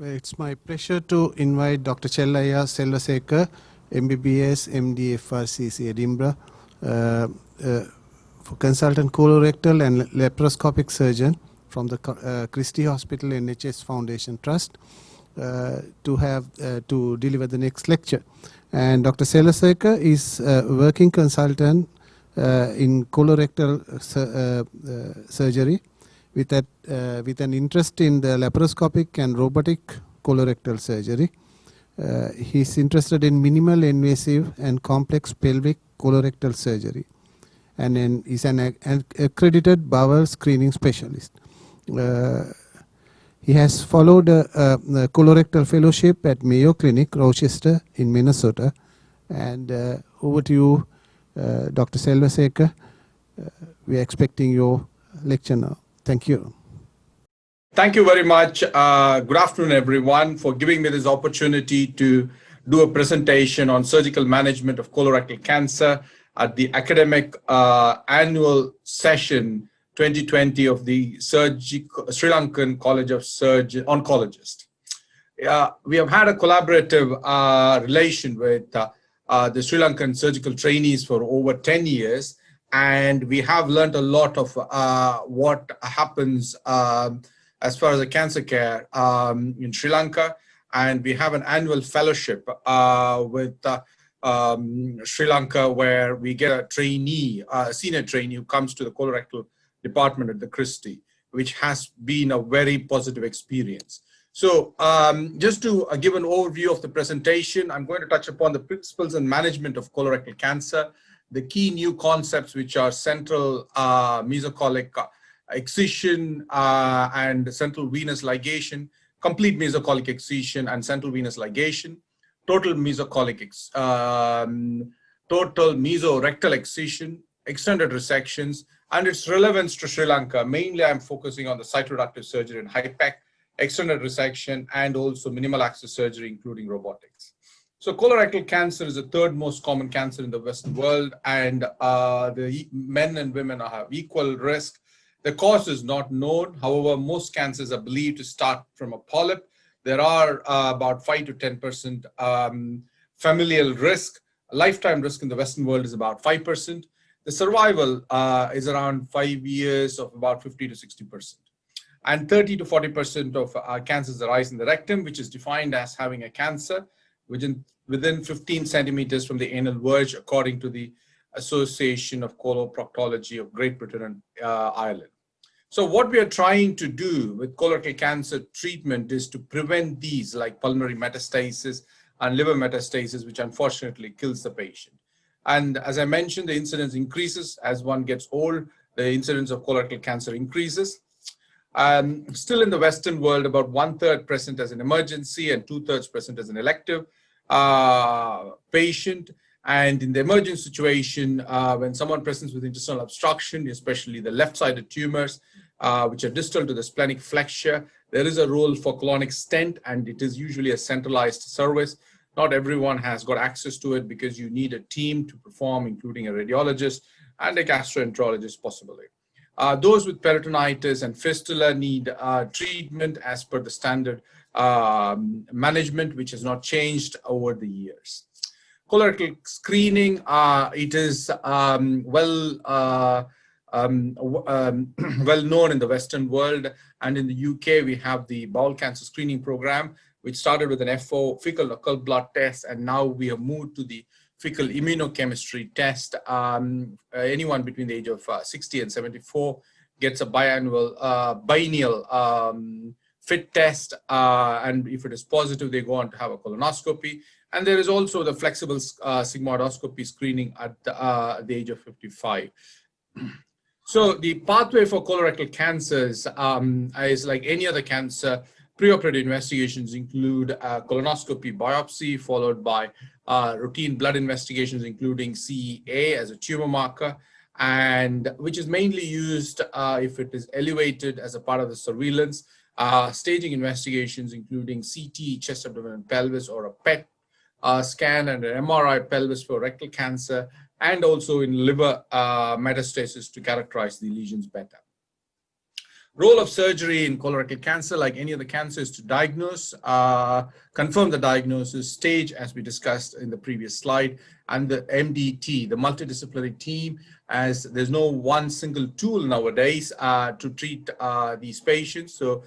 It's my pleasure to invite Dr. Chelliah Selvasekar, MBBS, MD, FRCC, Edinburgh, for consultant colorectal and laparoscopic surgeon from the Christie Hospital NHS Foundation Trust to deliver the next lecture. And Dr. Selvasekar is a working consultant in colorectal surgery with an interest in the laparoscopic and robotic colorectal surgery. He's interested in minimal invasive and complex pelvic colorectal surgery, and then is an accredited bowel screening specialist. He has followed a colorectal fellowship at Mayo Clinic, Rochester in Minnesota. And over to you, Dr. Selvasekar. We are expecting your lecture now. Thank you. Thank you very much. Good afternoon, everyone, for giving me this opportunity to do a presentation on surgical management of colorectal cancer at the academic annual session 2020 of the Sri Lankan College of Oncologists. We have had a collaborative relation with the Sri Lankan surgical trainees for over 10 years, and we have learned a lot of what happens as far as the cancer care in Sri Lanka. And we have an annual fellowship with Sri Lanka, where we get a trainee, a senior trainee who comes to the colorectal department at the Christie, which has been a very positive experience. So just to give an overview of the presentation, I'm going to touch upon the principles and management of colorectal cancer, the key new concepts, which are central mesocolic excision and central venous ligation, complete mesocolic excision and central venous ligation, total mesorectal excision, extended resections, and its relevance to Sri Lanka. Mainly, I'm focusing on the cytoreductive surgery and HIPEC, extended resection, and also minimal access surgery, including robotics. So colorectal cancer is the third most common cancer in the Western world, and the men and women have equal risk. The cause is not known. However, most cancers are believed to start from a polyp. There are about 5 to 10% familial risk. Lifetime risk in the Western world is about 5%. The survival is around 5 years of about 50 to 60%. And 30 to 40% of cancers arise in the rectum, which is defined as having a cancer within 15 centimeters from the anal verge, according to the Association of Coloproctology of Great Britain and Ireland. So what we are trying to do with colorectal cancer treatment is to prevent these, like pulmonary metastasis and liver metastasis, which unfortunately kills the patient. And as I mentioned, the incidence increases as one gets old. The incidence of colorectal cancer increases. Still in the Western world, about 1/3 present as an emergency and 2/3 present as an elective patient. And in the emergent situation, when someone presents with intestinal obstruction, especially the left-sided tumors, which are distal to the splenic flexure, there is a role for colonic stent, and it is usually a centralized service. Not everyone has got access to it because you need a team to perform, including a radiologist and a gastroenterologist possibly. Those with peritonitis and fistula need treatment as per the standard management, which has not changed over the years. Colorectal screening, it is well known in the Western world, and in the UK we have the bowel cancer screening program, which started with an FO, fecal occult blood test, and now we have moved to the fecal immunochemistry test. Anyone between the age of 60 and 74 gets a biennial FIT test, and if it is positive, they go on to have a colonoscopy. And there is also the flexible sigmoidoscopy screening at the age of 55. So the pathway for colorectal cancers is like any other cancer. Preoperative investigations include colonoscopy biopsy, followed by routine blood investigations, including CEA as a tumor marker, and which is mainly used if it is elevated as a part of the surveillance. Staging investigations, including CT, chest, abdomen, and pelvis, or a PET scan and an MRI pelvis for rectal cancer, and also in liver metastasis to characterize the lesions better. Role of surgery in colorectal cancer, like any other cancer, is to diagnose, confirm the diagnosis, stage, as we discussed in the previous slide, and the MDT, the multidisciplinary team, as there's no one single tool nowadays to treat these patients. So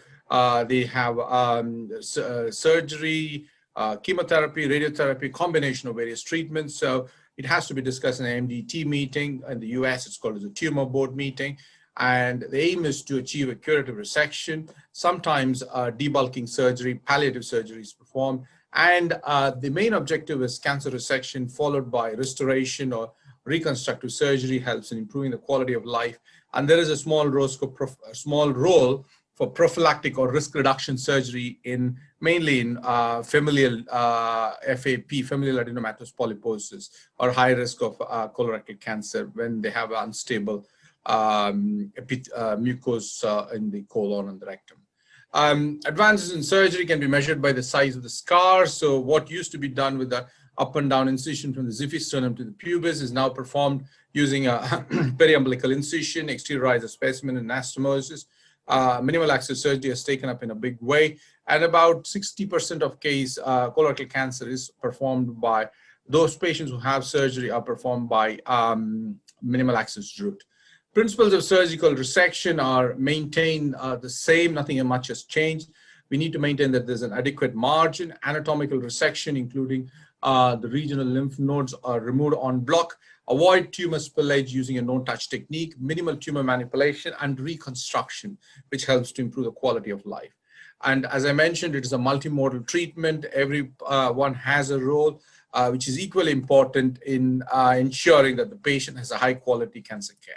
they have surgery, chemotherapy, radiotherapy, combination of various treatments. So it has to be discussed in an MDT meeting. In the US, it's called as a tumor board meeting. And the aim is to achieve a curative resection. Sometimes debulking surgery, palliative surgery is performed. And the main objective is cancer resection followed by restoration or reconstructive surgery, helps in improving the quality of life. And there is a small role for prophylactic or risk reduction surgery in mainly in familial FAP, familial adenomatous polyposis, or high risk of colorectal cancer when they have unstable mucosa in the colon and the rectum. Advances in surgery can be measured by the size of the scar. So what used to be done with the up and down incision from the xiphisternum to the pubis is now performed using a periumbilical incision, exteriorize the specimen, and anastomosis. Minimal access surgery has taken up in a big way, and about 60% of case colorectal cancer is performed by those patients who have surgery are performed by minimal access route. Principles of surgical resection are maintained the same, nothing much has changed. We need to maintain that there's an adequate margin, anatomical resection, including the regional lymph nodes are removed en bloc, avoid tumor spillage using a no-touch technique, minimal tumor manipulation, and reconstruction, which helps to improve the quality of life. And as I mentioned, it is a multimodal treatment. Every one has a role, which is equally important in ensuring that the patient has a high-quality cancer care.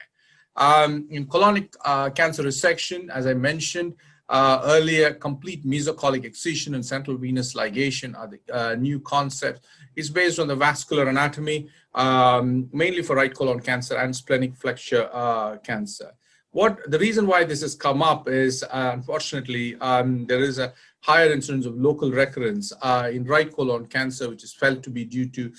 In colonic cancer resection, as I mentioned earlier, complete mesocolic excision and central venous ligation are the new concepts. It's based on the vascular anatomy, mainly for right colon cancer and splenic flexure cancer. The reason why this has come up is, unfortunately, there is a higher incidence of local recurrence in right colon cancer, which is felt to be due to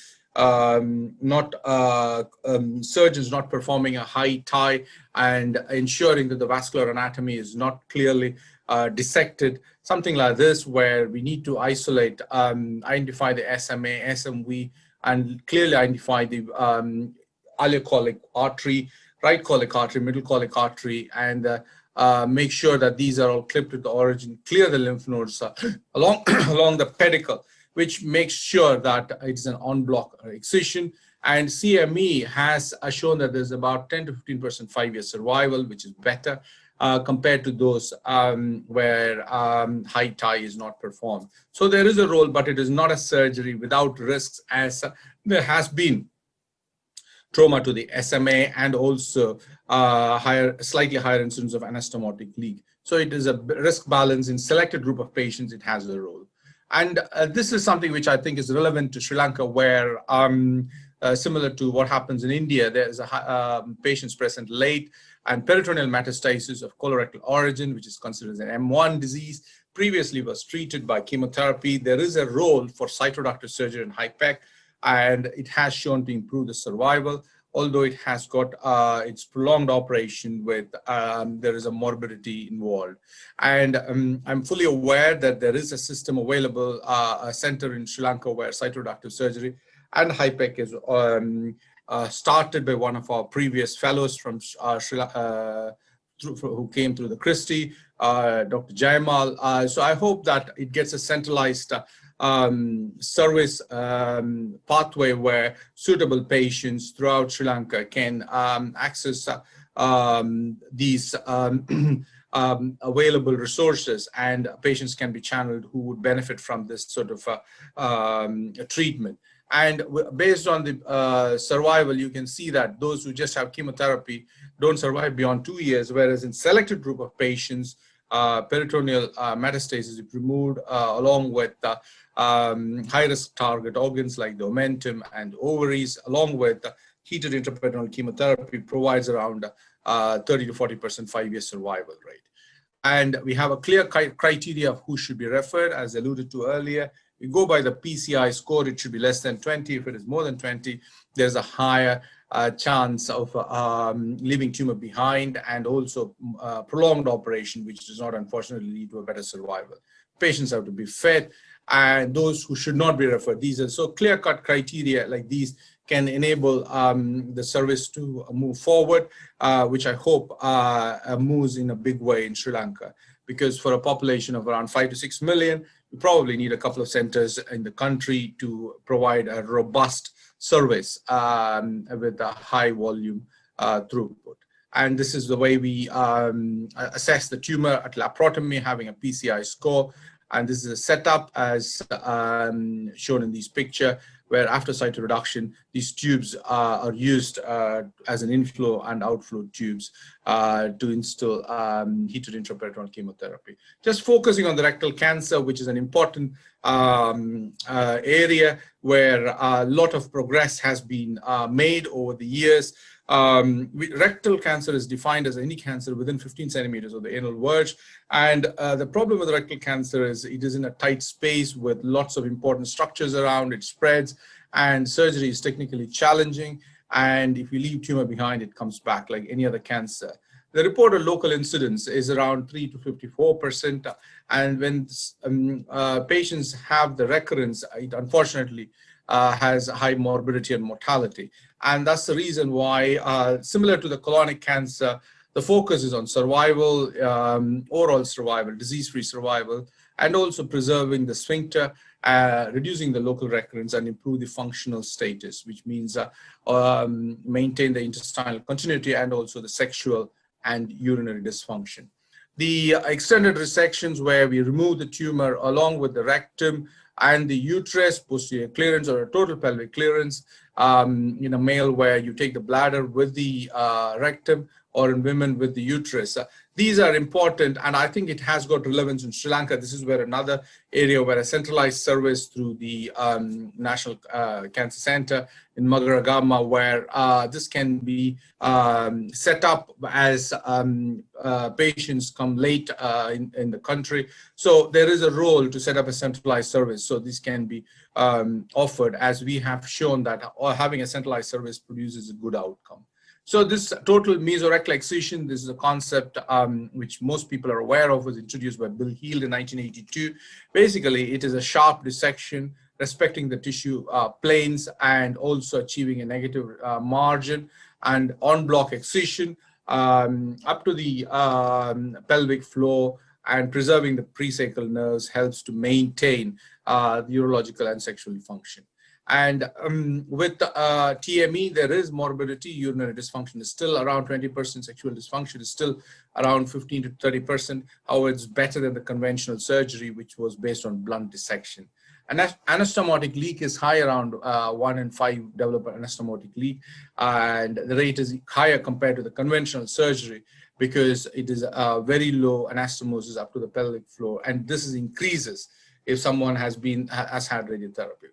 surgeons not performing a high tie and ensuring that the vascular anatomy is not clearly dissected. Something like this, where we need to isolate, identify the SMA, SMV, and clearly identify the aleocolic artery, right colic artery, middle colic artery, and make sure that these are all clipped at the origin, clear the lymph nodes along the pedicle, which makes sure that it's an en bloc excision. And CME has shown that there's about 10 to 15% 5-year survival, which is better compared to those where high tie is not performed. So there is a role, but it is not a surgery without risks, as there has been trauma to the SMA and also slightly higher incidence of anastomotic leak. So it is a risk balance. In selected group of patients, it has a role. And this is something which I think is relevant to Sri Lanka, where similar to what happens in India, there's patients present late and peritoneal metastasis of colorectal origin, which is considered an M1 disease, previously was treated by chemotherapy. There is a role for cytoreductive surgery in HIPEC, and it has shown to improve the survival, although it has got its prolonged operation with there is a morbidity involved. And I'm fully aware that there is a system available, a center in Sri Lanka where cytoreductive surgery and HIPEC is started by one of our previous fellows from who came through the Christie, Dr. Jayamal. So I hope that it gets a centralized service pathway where suitable patients throughout Sri Lanka can access these available resources, and patients can be channeled who would benefit from this sort of treatment. And based on the survival, you can see that those who just have chemotherapy don't survive beyond 2 years, whereas in selected group of patients, peritoneal metastasis is removed along with high-risk target organs like the omentum and ovaries, along with heated intraperitoneal chemotherapy, provides around 30 to 40% 5-year survival rate. And we have a clear criteria of who should be referred, as alluded to earlier. We go by the PCI score, it should be less than 20. If it is more than 20, there's a higher chance of leaving tumor behind, and also prolonged operation, which does not unfortunately lead to a better survival. Patients have to be fed, and those who should not be referred. These are so clear-cut criteria like these can enable the service to move forward, which I hope moves in a big way in Sri Lanka. Because for a population of around 5 to 6 million, we probably need a couple of centers in the country to provide a robust service with a high volume throughput. And this is the way we assess the tumor at laparotomy, having a PCI score. And this is a setup as shown in this picture, where after cytoreduction, these tubes are used as an inflow and outflow tubes to install heated intraperitoneal chemotherapy. Just focusing on the rectal cancer, which is an important area where a lot of progress has been made over the years. Rectal cancer is defined as any cancer within 15 centimeters of the anal verge. And the problem with rectal cancer is it is in a tight space with lots of important structures around, it spreads, and surgery is technically challenging. And if you leave tumor behind, it comes back like any other cancer. The reported local incidence is around 3 to 54%. And when patients have the recurrence, it unfortunately has high morbidity and mortality. And that's the reason why, similar to the colonic cancer, the focus is on survival, overall survival, disease-free survival, and also preserving the sphincter, reducing the local recurrence, and improve the functional status, which means maintain the intestinal continuity and also the sexual and urinary dysfunction. The extended resections, where we remove the tumor along with the rectum and the uterus, posterior clearance or a total pelvic clearance, in a male where you take the bladder with the rectum, or in women with the uterus. These are important, and I think it has got relevance in Sri Lanka. This is where another area where a centralized service through the National Cancer Center in Magaragama, where this can be set up as patients come late in the country. So there is a role to set up a centralized service. So this can be offered, as we have shown that having a centralized service produces a good outcome. So this total mesorectal excision, this is a concept which most people are aware of, was introduced by Bill Heald in 1982. Basically, it is a sharp dissection respecting the tissue planes and also achieving a negative margin, and en-bloc excision up to the pelvic floor, and preserving the presacral nerves helps to maintain the urological and sexual function. And with TME, there is morbidity. Urinary dysfunction is still around 20%. Sexual dysfunction is still around 15 to 30%. However, it's better than the conventional surgery, which was based on blunt dissection. And anastomotic leak is high, around 1 in 5 develop anastomotic leak. And the rate is higher compared to the conventional surgery because it is very low anastomosis up to the pelvic floor. And this increases if someone has had radiotherapy.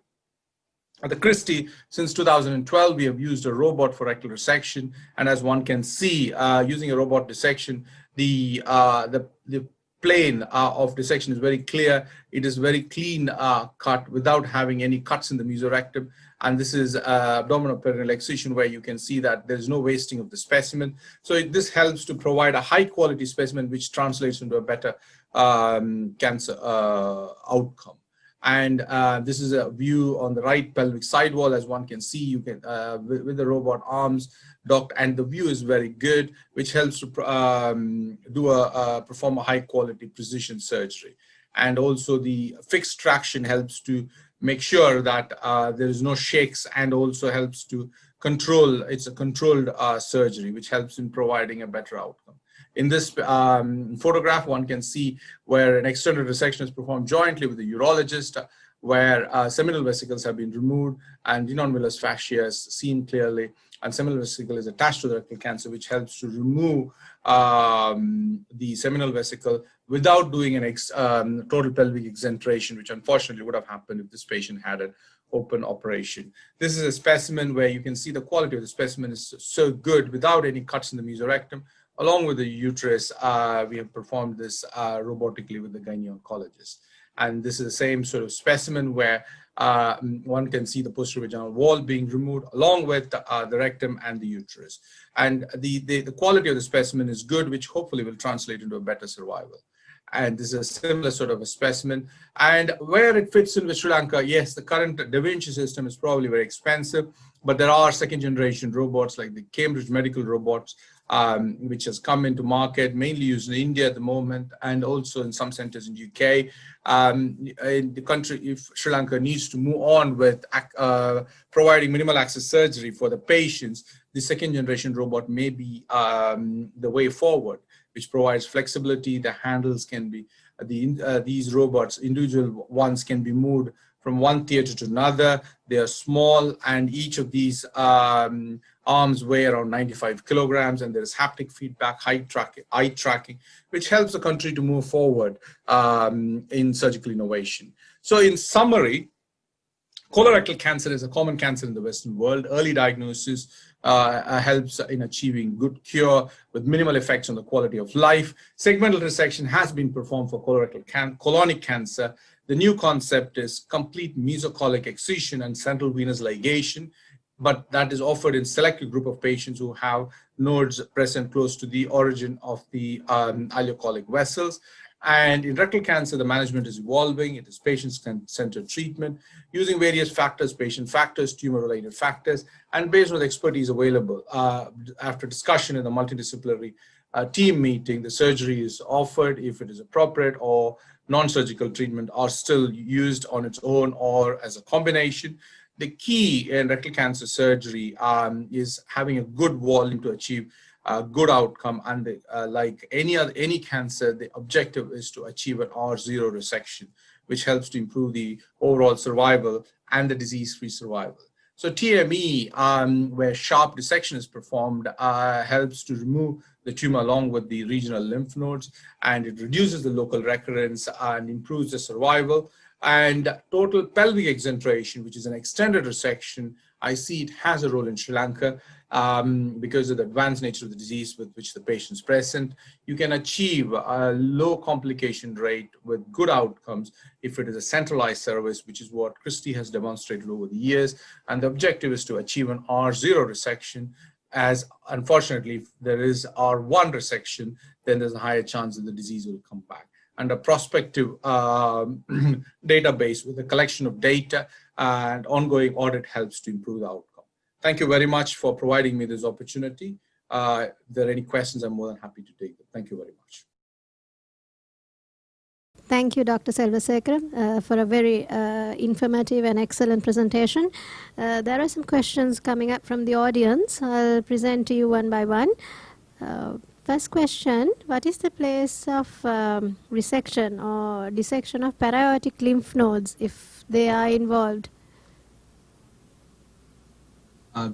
At the Christie, since 2012, we have used a robot for rectal resection, and as one can see, using a robot dissection, the plane of dissection is very clear. It is very clean cut without having any cuts in the mesorectum, and this is abdominal perineal excision, where you can see that there is no wasting of the specimen. So this helps to provide a high quality specimen, which translates into a better cancer outcome. And this is a view on the right pelvic side wall. As one can see, you can with the robot arms docked, and the view is very good, which helps to perform a high quality precision surgery. And also the fixed traction helps to make sure that there is no shakes, and also helps to control. It's a controlled surgery, which helps in providing a better outcome. In this photograph, one can see where an external resection is performed jointly with the urologist, where seminal vesicles have been removed and non-villous fascia is seen clearly, and seminal vesicle is attached to the rectal cancer, which helps to remove the seminal vesicle without doing an total pelvic exentration, which unfortunately would have happened if this patient had an open operation. This is a specimen where you can see the quality of the specimen is so good without any cuts in the mesorectum. Along with the uterus, we have performed this robotically with the gynae oncologist. And this is the same sort of specimen where one can see the posterior vaginal wall being removed along with the rectum and the uterus. And the quality of the specimen is good, which hopefully will translate into a better survival. And this is a similar sort of a specimen. And where it fits in with Sri Lanka, yes, the current Da Vinci system is probably very expensive, but there are second generation robots like the Cambridge Medical robots, which has come into market, mainly used in India at the moment, and also in some centers in UK. In the country, if Sri Lanka needs to move on with providing minimal access surgery for the patients, the second generation robot may be the way forward, which provides flexibility. The handles can be, these robots, individual ones can be moved from one theater to another. They are small, and each of these arms weigh around 95 kilograms, and there is haptic feedback, eye tracking, which helps the country to move forward in surgical innovation. So in summary, colorectal cancer is a common cancer in the Western world. Early diagnosis helps in achieving good cure with minimal effects on the quality of life. Segmental resection has been performed for colonic cancer. The new concept is complete mesocolic excision and central venous ligation, but that is offered in selected group of patients who have nodes present close to the origin of the ileocolic vessels. And in rectal cancer, the management is evolving. It is patient-centered treatment using various factors, patient factors, tumor-related factors, and based on the expertise available. After discussion in the multidisciplinary team meeting, the surgery is offered if it is appropriate, or non-surgical treatment are still used on its own or as a combination. The key in rectal cancer surgery is having a good volume to achieve a good outcome, and like any cancer, the objective is to achieve an R0 resection, which helps to improve the overall survival and the disease-free survival. So TME, where sharp dissection is performed, helps to remove the tumor along with the regional lymph nodes, and it reduces the local recurrence and improves the survival. And total pelvic exenteration, which is an extended resection, I see it has a role in Sri Lanka because of the advanced nature of the disease with which the patient is present. You can achieve a low complication rate with good outcomes if it is a centralized service, which is what Christie has demonstrated over the years. And the objective is to achieve an R0 resection, as unfortunately, if there is R1 resection, then there's a higher chance that the disease will come back. And a prospective database with a collection of data and ongoing audit helps to improve the outcome. Thank you very much for providing me this opportunity. If there are any questions, I'm more than happy to take them. Thank you very much. Thank you, Dr. Selvasekar, for a very informative and excellent presentation. There are some questions coming up from the audience. I'll present to you one by one. First question, what is the place of resection or dissection of para-aortic lymph nodes if they are involved?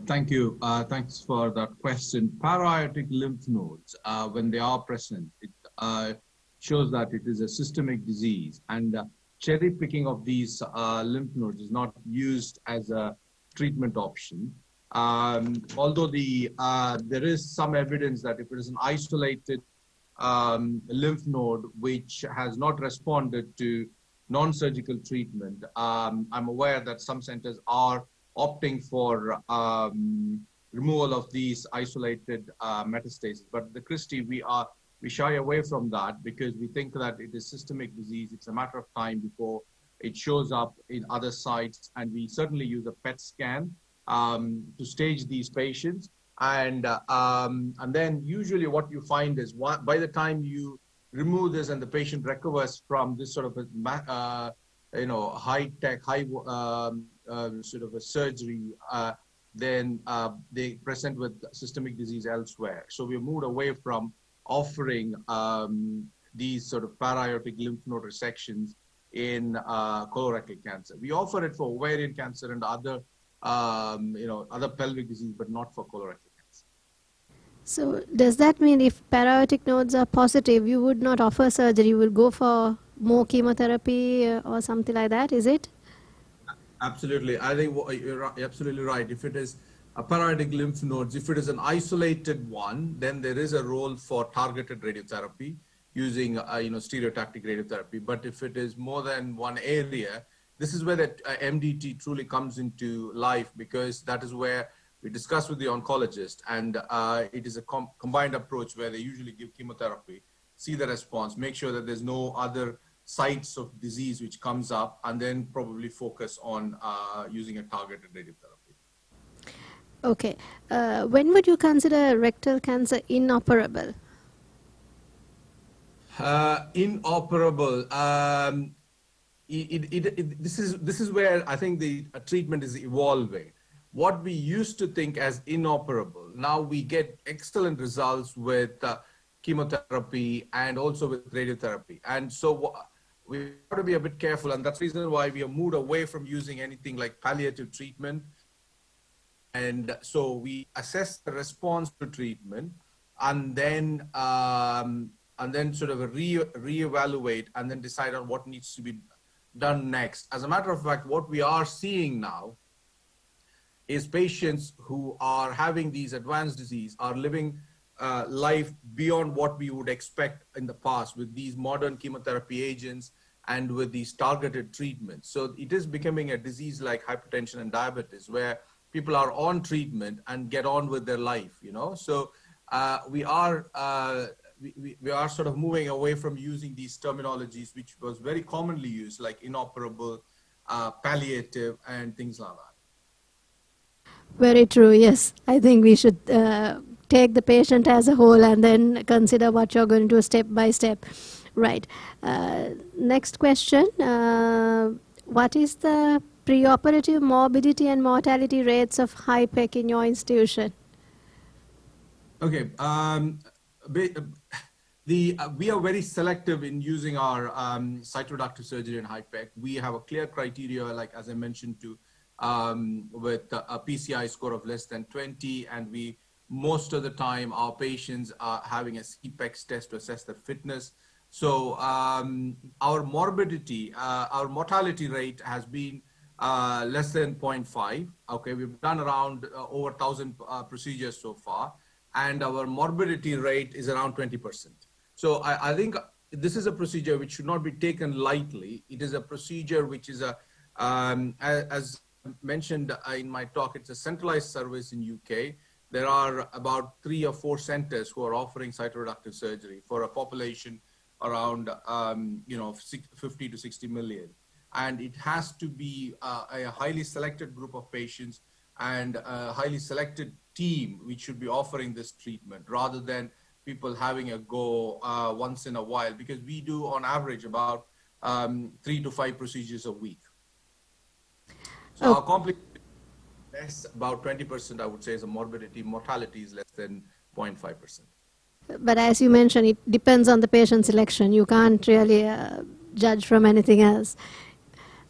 Thank you. Thanks for that question. Para-aortic lymph nodes, when they are present, it shows that it is a systemic disease, and cherry picking of these lymph nodes is not used as a treatment option. Although there is some evidence that if it is an isolated lymph node which has not responded to non-surgical treatment, I'm aware that some centers are opting for removal of these isolated metastases. But the Christie, we shy away from that because we think that it is systemic disease. It's a matter of time before it shows up in other sites, and we certainly use a PET scan to stage these patients, and then usually what you find is by the time you remove this and the patient recovers from this sort of a high tech, sort of a surgery, then they present with systemic disease elsewhere. So we moved away from offering these sort of para-aortic lymph node resections in colorectal cancer. We offer it for ovarian cancer and other other pelvic disease, but not for colorectal cancer. So does that mean if para-aortic nodes are positive, you would not offer surgery, you will go for more chemotherapy or something like that, is it? Absolutely. I think you're absolutely right. If it is a para-aortic lymph nodes, if it is an isolated one, then there is a role for targeted radiotherapy. using stereotactic radiotherapy. But if it is more than one area, this is where that MDT truly comes into life, because that is where we discuss with the oncologist, and it is a combined approach where they usually give chemotherapy, see the response, make sure that there's no other sites of disease which comes up, and then probably focus on using a targeted radiotherapy. Okay. When would you consider rectal cancer inoperable? Inoperable. This is where I think the treatment is evolving. What we used to think as inoperable, now we get excellent results with chemotherapy and also with radiotherapy. And so we have to be a bit careful, and that's the reason why we have moved away from using anything like palliative treatment. And so we assess the response to treatment, and then sort of reevaluate and then decide on what needs to be done next. As a matter of fact, what we are seeing now is patients who are having these advanced disease are living life beyond what we would expect in the past with these modern chemotherapy agents and with these targeted treatments. So it is becoming a disease like hypertension and diabetes, where people are on treatment and get on with their life, So we are sort of moving away from using these terminologies, which was very commonly used, like inoperable, palliative, and things like that. Very true, yes. I think we should take the patient as a whole and then consider what you're going to do step by step. Right. Next question. What is the preoperative morbidity and mortality rates of HIPEC in your institution? Okay. We are very selective in using our cytoreductive surgery in HIPEC. We have a clear criteria, like as I mentioned, with a PCI score of less than 20, and most of the time our patients are having a CPEX test to assess their fitness. So our mortality rate has been less than 0.5. Okay, we've done around over 1,000 procedures so far, and our morbidity rate is around 20%. So I think this is a procedure which should not be taken lightly. It is a procedure which is as mentioned in my talk, it's a centralized service in UK. There are about 3 or 4 centers who are offering cytoreductive surgery for a population around 50 to 60 million. And it has to be a highly selected group of patients and a highly selected team which should be offering this treatment, rather than people having a go once in a while, because we do on average about 3 to 5 procedures a week. So our complication is less, about 20%, I would say, is a morbidity. Mortality is less than 0.5%. But as you mentioned, it depends on the patient selection. You can't really judge from anything else.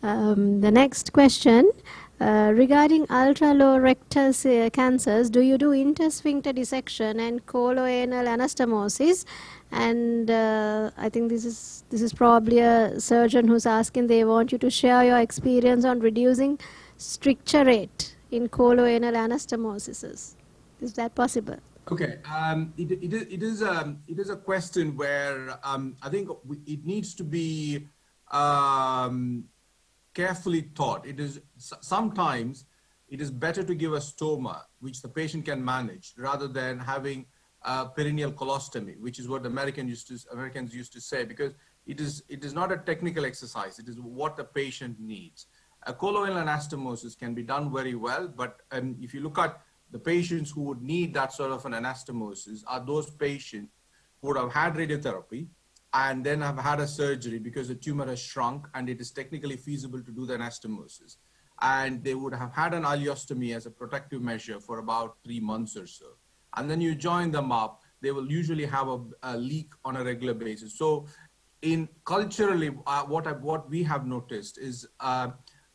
The next question, regarding ultra-low rectal cancers, do you do intersphincter dissection and coloanal anastomosis? And I think this is probably a surgeon who's asking, they want you to share your experience on reducing stricture rate in coloanal anastomosis. Is that possible? Okay, it is a question where I think it needs to be carefully thought. Sometimes it is better to give a stoma, which the patient can manage, rather than having perineal colostomy, which is what Americans used to say, because it is not a technical exercise. It is what the patient needs. A coloanal anastomosis can be done very well, but if you look at the patients who would need that sort of an anastomosis are those patients who would have had radiotherapy and then have had a surgery because the tumor has shrunk and it is technically feasible to do the anastomosis. And they would have had an ileostomy as a protective measure for about 3 months or so. And then you join them up, they will usually have a leak on a regular basis. So culturally, what we have noticed is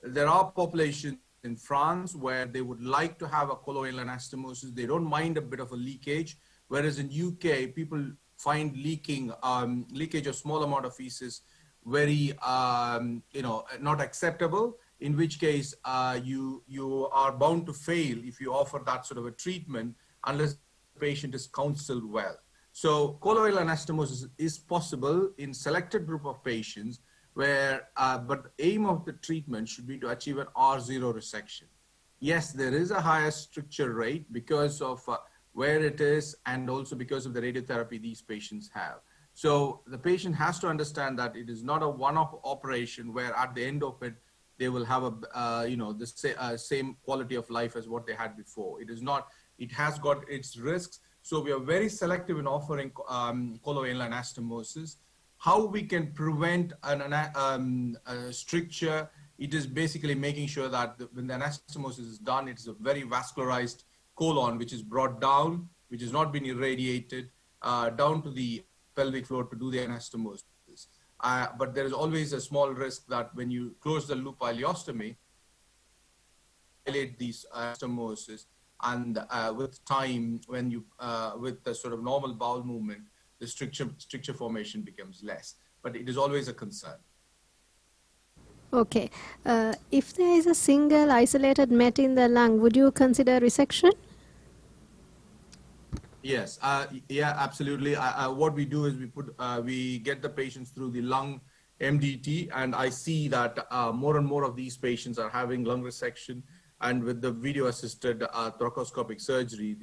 there are populations in France where they would like to have a coloanal anastomosis. They don't mind a bit of a leakage, whereas in UK, people find leakage of small amount of feces very, not acceptable, in which case you are bound to fail if you offer that sort of a treatment unless the patient is counseled well. So colorectal anastomosis is possible in selected group of patients where, but the aim of the treatment should be to achieve an R0 resection. Yes, there is a higher stricture rate because of where it is and also because of the radiotherapy these patients have. So the patient has to understand that it is not a one-off operation where at the end of it, they will have the same quality of life as what they had before. It is not, it has got its risks. So we are very selective in offering colorectal anastomosis. How we can prevent a stricture, it is basically making sure that when the anastomosis is done, it's a very vascularized colon, which is brought down, which has not been irradiated, down to the pelvic floor to do the anastomosis. But there is always a small risk that when you close the loop ileostomy, dilate these anastomosis, and with time, when you with the sort of normal bowel movement, the stricture formation becomes less. But it is always a concern. Okay. If there is a single isolated met in the lung, would you consider resection? Yes, yeah, absolutely. What we do is we get the patients through the lung MDT, and I see that more and more of these patients are having lung resection, and with the video-assisted thoracoscopic surgery,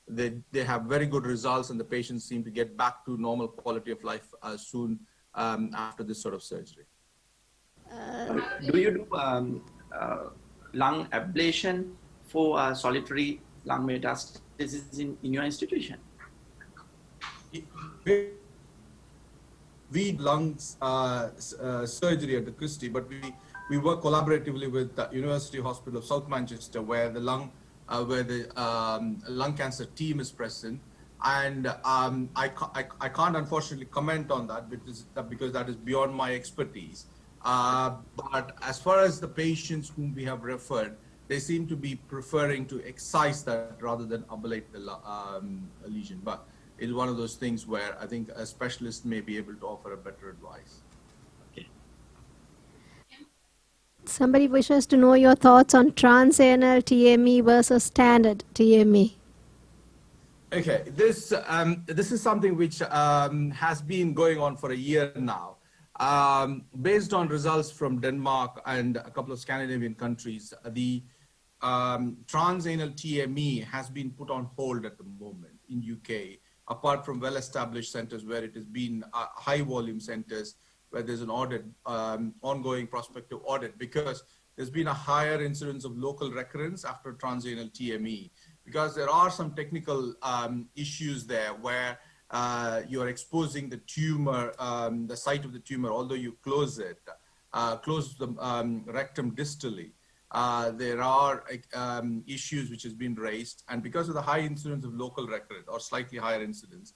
they have very good results, and the patients seem to get back to normal quality of life soon after this sort of surgery. Do you do lung ablation for solitary lung metastasis in your institution? We lungs surgery at the Christie, but we work collaboratively with the University Hospital of South Manchester, where the lung cancer team is present. And I can't unfortunately comment on that because that is beyond my expertise. But as far as the patients whom we have referred, they seem to be preferring to excise that rather than ablate the lesion. But it's one of those things where I think a specialist may be able to offer a better advice. Okay. Somebody wishes to know your thoughts on transanal TME versus standard TME. Okay, this is something which has been going on for a year now. Based on results from Denmark and a couple of Scandinavian countries, the transanal TME has been put on hold at the moment in UK, apart from well-established centers where it has been high volume centers where there's an audit, ongoing prospective audit, because there's been a higher incidence of local recurrence after transanal TME, because there are some technical issues there where you're exposing the tumor, the site of the tumor, although you close the rectum distally. There are issues which has been raised, and because of the high incidence of local recurrence or slightly higher incidence,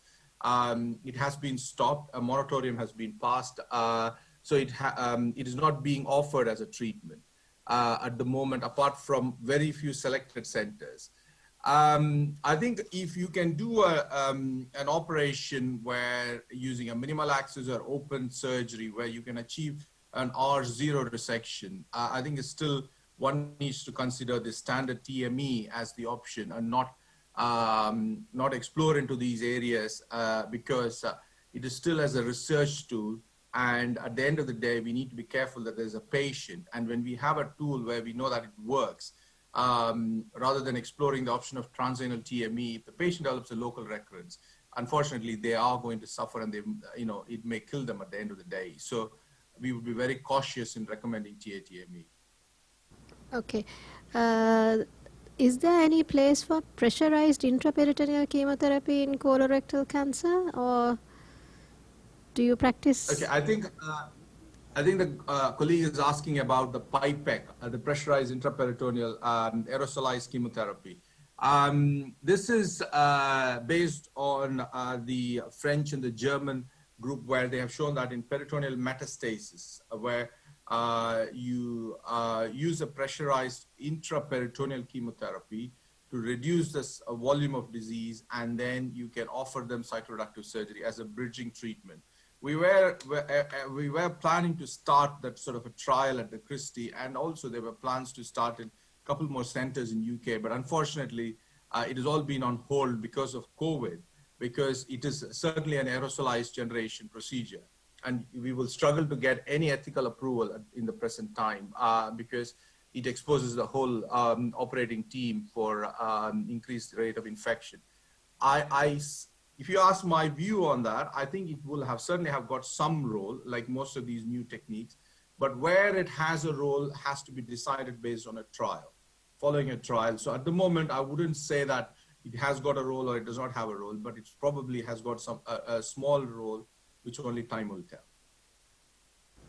it has been stopped. A moratorium has been passed, so it is not being offered as a treatment at the moment, apart from very few selected centers. I think if you can do an operation where using a minimal access or open surgery where you can achieve an R0 resection, I think it's still one needs to consider the standard TME as the option and not explore into these areas because it is still as a research tool. And at the end of the day, we need to be careful that there's a patient. And when we have a tool where we know that it works, rather than exploring the option of transanal TME, if the patient develops a local recurrence, unfortunately, they are going to suffer, and it may kill them at the end of the day. So we would be very cautious in recommending TATME. Okay. Is there any place for pressurized intraperitoneal chemotherapy in colorectal cancer, or do you practice? Okay, I think the colleague is asking about the PIPEC, the pressurized intraperitoneal aerosolized chemotherapy. This is based on the French and the German group, where they have shown that in peritoneal metastasis, where you use a pressurized intraperitoneal chemotherapy to reduce this volume of disease, and then you can offer them cytoreductive surgery as a bridging treatment. We were planning to start that sort of a trial at the Christie, and also there were plans to start in a couple more centers in UK, but unfortunately, it has all been on hold because of COVID. because it is certainly an aerosolized generation procedure. And we will struggle to get any ethical approval in the present time because it exposes the whole operating team for increased rate of infection. If you ask my view on that, I think it will certainly have got some role, like most of these new techniques, but where it has a role has to be decided based on a trial, following a trial. So at the moment, I wouldn't say that it has got a role or it does not have a role, but it probably has got a small role, which only time will tell.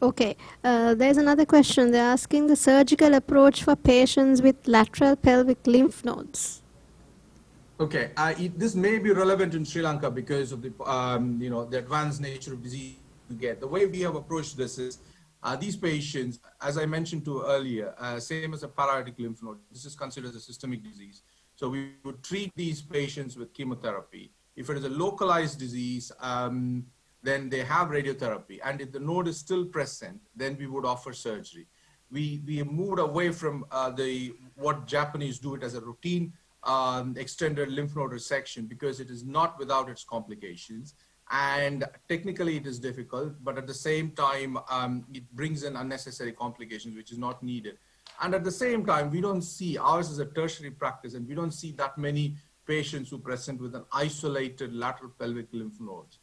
Okay, there's another question. They're asking the surgical approach for patients with lateral pelvic lymph nodes. Okay, this may be relevant in Sri Lanka because of the the advanced nature of disease you get. The way we have approached this is these patients, as I mentioned to earlier, same as a paralytic lymph node. This is considered a systemic disease. So we would treat these patients with chemotherapy. If it is a localized disease, then they have radiotherapy. And if the node is still present, then we would offer surgery. We moved away from what Japanese do it as a routine extended lymph node resection because it is not without its complications. And technically it is difficult, but at the same time, it brings in unnecessary complications, which is not needed. And at the same time, we don't see, ours is a tertiary practice, and we don't see that many patients who present with an isolated lateral pelvic lymph nodes,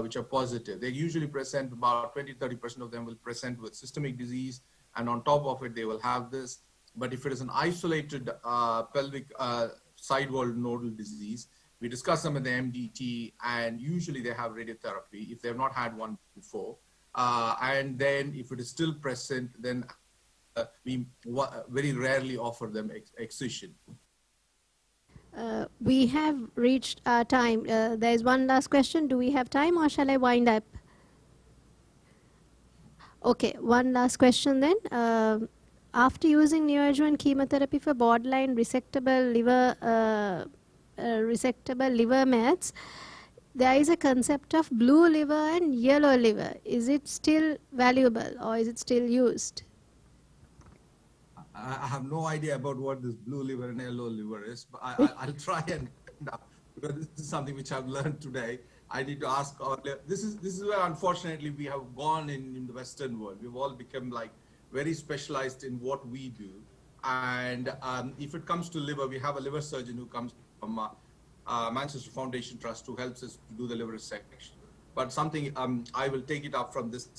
which are positive. They usually present about 20-30% of them will present with systemic disease, and on top of it, they will have this. But if it is an isolated pelvic sidewall nodal disease, we discuss them with the MDT, and usually they have radiotherapy if they have not had one before. And then if it is still present, then we very rarely offer them excision. We have reached our time. There is one last question. Do we have time, or shall I wind up? Okay, one last question then. After using neoadjuvant chemotherapy for borderline resectable liver mets, there is a concept of blue liver and yellow liver. Is it still valuable, or is it still used? I have no idea about what this blue liver and yellow liver is, but I'll try and find out, because this is something which I've learned today. I need to ask. This is where unfortunately we have gone in the Western world. We've all become like very specialized in what we do. And if it comes to liver, we have a liver surgeon who comes from Manchester Foundation Trust who helps us to do the liver resection. But something I will take it up from this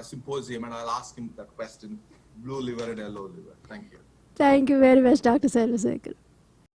symposium, and I'll ask him that question, blue liver and yellow liver. Thank you. Thank you very much, Dr. Selvasekar.